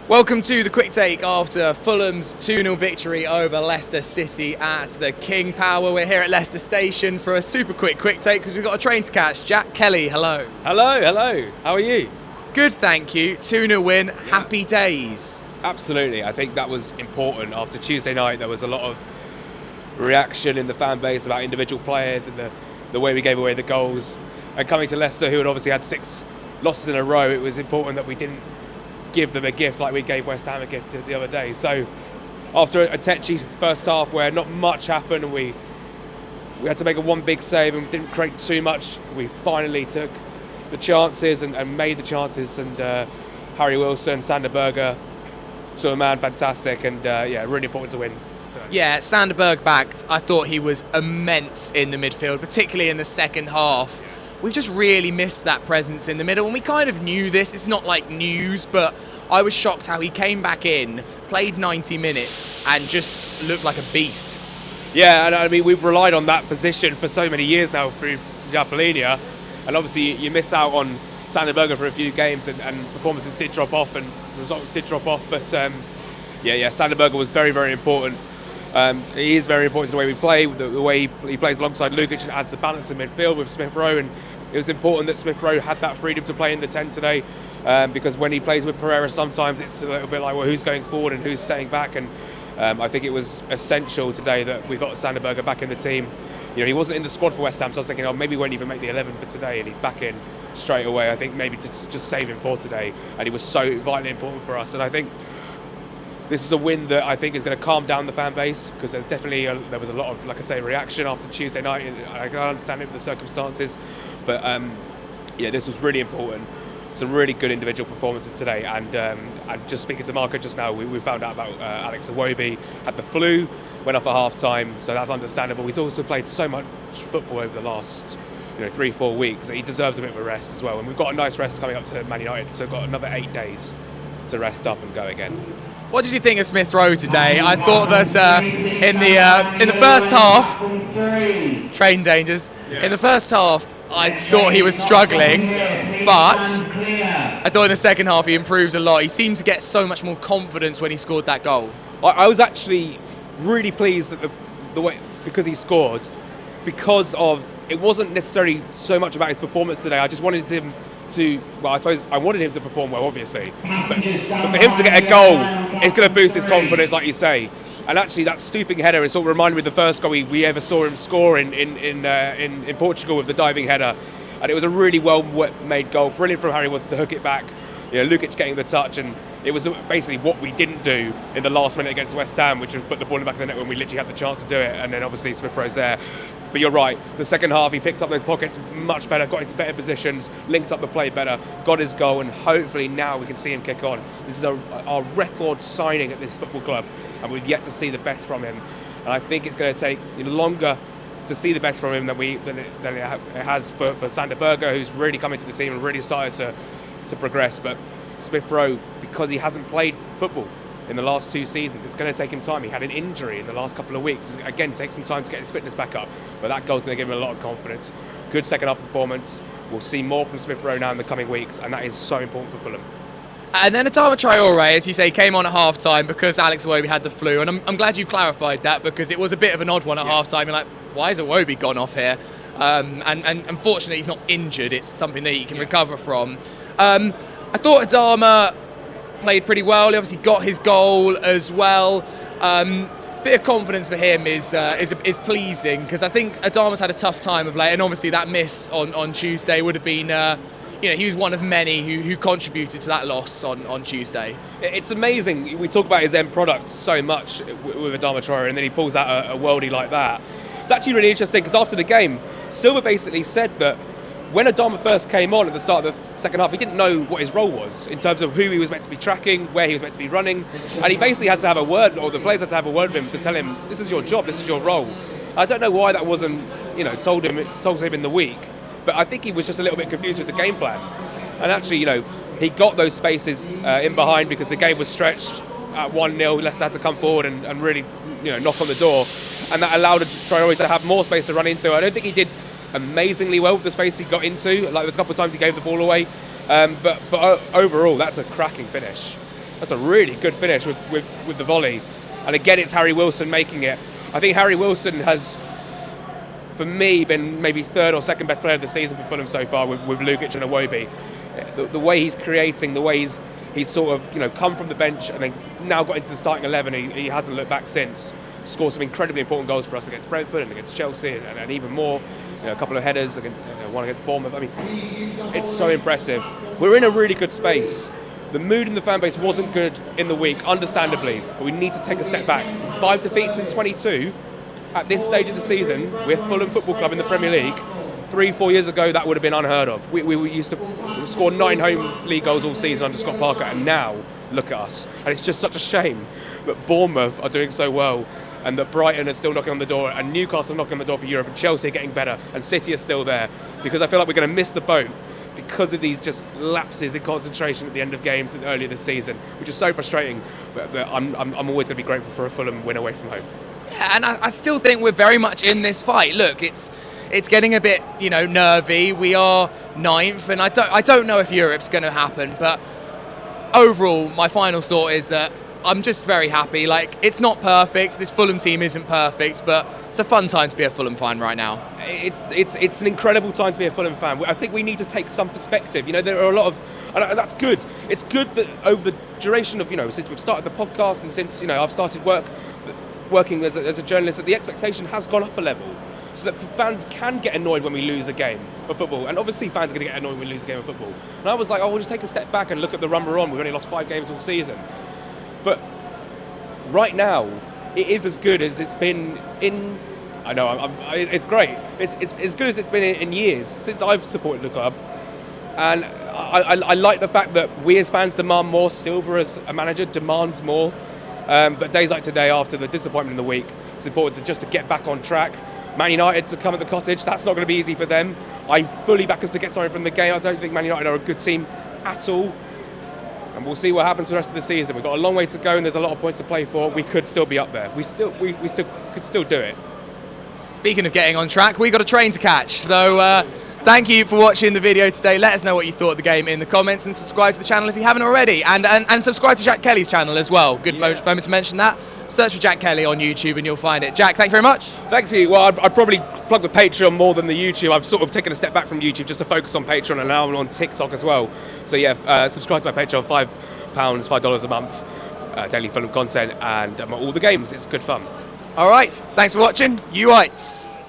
Welcome to the quick take after Fulham's 2-0 victory over Leicester City at the King Power. We're here at Leicester Station for a super quick take because we've got a train to catch. Jack Kelly, hello. Hello. How are you? Good, thank you. 2-0 win, happy days. Absolutely. I think that was important. After Tuesday night, there was a lot of reaction in the fan base about individual players and the way we gave away the goals. And coming to Leicester, who had obviously had 6 losses in a row, it was important that we didn't give them a gift like we gave West Ham a gift the other day. So after a tetchy first half where not much happened and we had to make one big save and didn't create too much, we finally took the chances and made the chances, and Harry Wilson, Sander Berge to a man, fantastic, and really important to win. Yeah, Sander Berge backed. I thought he was immense in the midfield, particularly in the second half. We've just really missed that presence in the middle, and we kind of knew this. It's not like news, but I was shocked how he came back in, played 90 minutes, and just looked like a beast. Yeah, and I mean, we've relied on that position for so many years now through Japalinia, and obviously you miss out on Sander Berge for a few games, and performances did drop off, and results did drop off, but Sander Berge was very, very important. He is very important to the way we play, the way he plays alongside Lukic and adds the balance in midfield with Smith-Rowe, and it was important that Smith-Rowe had that freedom to play in the 10 today, because when he plays with Pereira sometimes it's a little bit like, well, who's going forward and who's staying back, and I think it was essential today that we got Sander Berge back in the team. You know, he wasn't in the squad for West Ham, so I was thinking, maybe he won't even make the 11 for today, and he's back in straight away. I think maybe to just save him for today, and he was so vitally important for us, and I think this is a win that I think is going to calm down the fan base, because there's definitely there was a lot of, like I say, reaction after Tuesday night, and I can understand it with the circumstances, but this was really important. Some really good individual performances today, and just speaking to Marco just now, we found out about Alex Iwobi had the flu, went off at half time, so that's understandable. He's also played so much football over the last 3-4 weeks that he deserves a bit of a rest as well, and we've got a nice rest coming up to Man United, so we've got another 8 days to rest up and go again. What did you think of Smith-Rowe today? I thought that in the first half, train dangers. In the first half, I thought he was struggling, but I thought in the second half he improved a lot. He seemed to get so much more confidence when he scored that goal. I was actually really pleased that the way, because he scored, because of it wasn't necessarily so much about his performance today. I just wanted him to, I wanted him to perform well, obviously, but for him to get a goal, it's going to boost his confidence, like you say. And actually, that stooping header, it sort of reminded me of the first goal we ever saw him score in Portugal with the diving header, and it was a really well-made goal. Brilliant from Harry Wilson to hook it back. Lukic getting the touch, and it was basically what we didn't do in the last minute against West Ham, which was put the ball in the back of the net when we literally had the chance to do it, and then obviously Smith-Rowe's there. But you're right, the second half he picked up those pockets much better, got into better positions, linked up the play better, got his goal, and hopefully now we can see him kick on. This is our record signing at this football club, and we've yet to see the best from him. And I think it's going to take longer to see the best from him than it has for Sander Berge, who's really come into the team and really started to progress. But Smith-Rowe, because he hasn't played football in the last 2 seasons, it's going to take him time. He had an injury in the last couple of weeks. Again, it takes some time to get his fitness back up, but that goal's going to give him a lot of confidence. Good second half performance. We'll see more from Smith-Rowe now in the coming weeks, and that is so important for Fulham. And then Adama Traore, as you say, came on at half-time because Alex Iwobi had the flu, and I'm glad you've clarified that, because it was a bit of an odd one at half-time. You're like, why has Iwobi gone off here? And unfortunately, he's not injured. It's something that he can recover from. I thought Adama played pretty well. He obviously got his goal as well. Bit of confidence for him is pleasing, because I think Adama's had a tough time of late, and obviously that miss on Tuesday would have been, he was one of many who contributed to that loss on Tuesday. It's amazing. We talk about his end product so much with Adama Traore, and then he pulls out a worldie like that. It's actually really interesting, because after the game, Silva basically said that when Adama first came on at the start of the second half, he didn't know what his role was in terms of who he was meant to be tracking, where he was meant to be running, and he basically had to have a word, or the players had to have a word with him to tell him, this is your job, this is your role. I don't know why that wasn't, told to him in the week, but I think he was just a little bit confused with the game plan. And actually, he got those spaces in behind because the game was stretched at 1-0. Leicester had to come forward and really, knock on the door, and that allowed Traore to have more space to run into. I don't think he did amazingly well with the space he got into. Like, there was a couple of times he gave the ball away, but overall, that's a cracking finish. That's a really good finish with the volley. And again, it's Harry Wilson making it. I think Harry Wilson has, for me, been maybe third or second best player of the season for Fulham so far with Lukic and Iwobi. The way he's creating, the way he's sort of come from the bench and then now got into the starting 11. He hasn't looked back since. Scored some incredibly important goals for us against Brentford and against Chelsea and even more. A couple of headers against one against Bournemouth. I mean, it's so impressive. We're in a really good space. The mood in the fan base wasn't good in the week, understandably, but we need to take a step back. 5 defeats in 22. At this stage of the season, we're Fulham Football Club in the Premier League. 3-4 years ago, that would have been unheard of. We used to score 9 home league goals all season under Scott Parker, and now look at us. And it's just such a shame that Bournemouth are doing so well, and that Brighton are still knocking on the door, and Newcastle are knocking on the door for Europe, and Chelsea are getting better, and City are still there. Because I feel like we're going to miss the boat because of these just lapses in concentration at the end of games and earlier this season, which is so frustrating. But I'm always going to be grateful for a Fulham win away from home. Yeah, and I still think we're very much in this fight. Look, it's getting a bit nervy. We are 9th, and I don't know if Europe's going to happen, but overall, my final thought is that I'm just very happy. Like, it's not perfect. This Fulham team isn't perfect, but it's a fun time to be a Fulham fan right now. It's an incredible time to be a Fulham fan. I think we need to take some perspective. There are a lot of, and that's good. It's good that over the duration of since we've started the podcast and since I've started working as a journalist, that the expectation has gone up a level, so that fans can get annoyed when we lose a game of football. And obviously fans are going to get annoyed when we lose a game of football. And I was like, we'll just take a step back and look at the run we're on. We've only lost 5 games all season. But right now, it is as good as it's been in. I know, it's great. It's as good as it's been in years since I've supported the club. And I like the fact that we as fans demand more. Silva as a manager demands more. But days like today, after the disappointment in the week, it's important to get back on track. Man United to come at the Cottage, that's not going to be easy for them. I fully back us to get something from the game. I don't think Man United are a good team at all. And we'll see what happens for the rest of the season. We've got a long way to go and there's a lot of points to play for. We could still be up there. We could still do it. Speaking of getting on track, we got a train to catch. So thank you for watching the video today. Let us know what you thought of the game in the comments and subscribe to the channel if you haven't already. And subscribe to Jack Kelly's channel as well. Good moment to mention that. Search for Jack Kelly on YouTube and you'll find it. Jack, thank you very much. Thanks to you. Well, I'd probably plug the Patreon more than the YouTube. I've sort of taken a step back from YouTube just to focus on Patreon, and now I'm on TikTok as well. So yeah, subscribe to my Patreon, £5, $5 a month, daily Fulham content, and all the games. It's good fun. All right, thanks for watching. You Whites.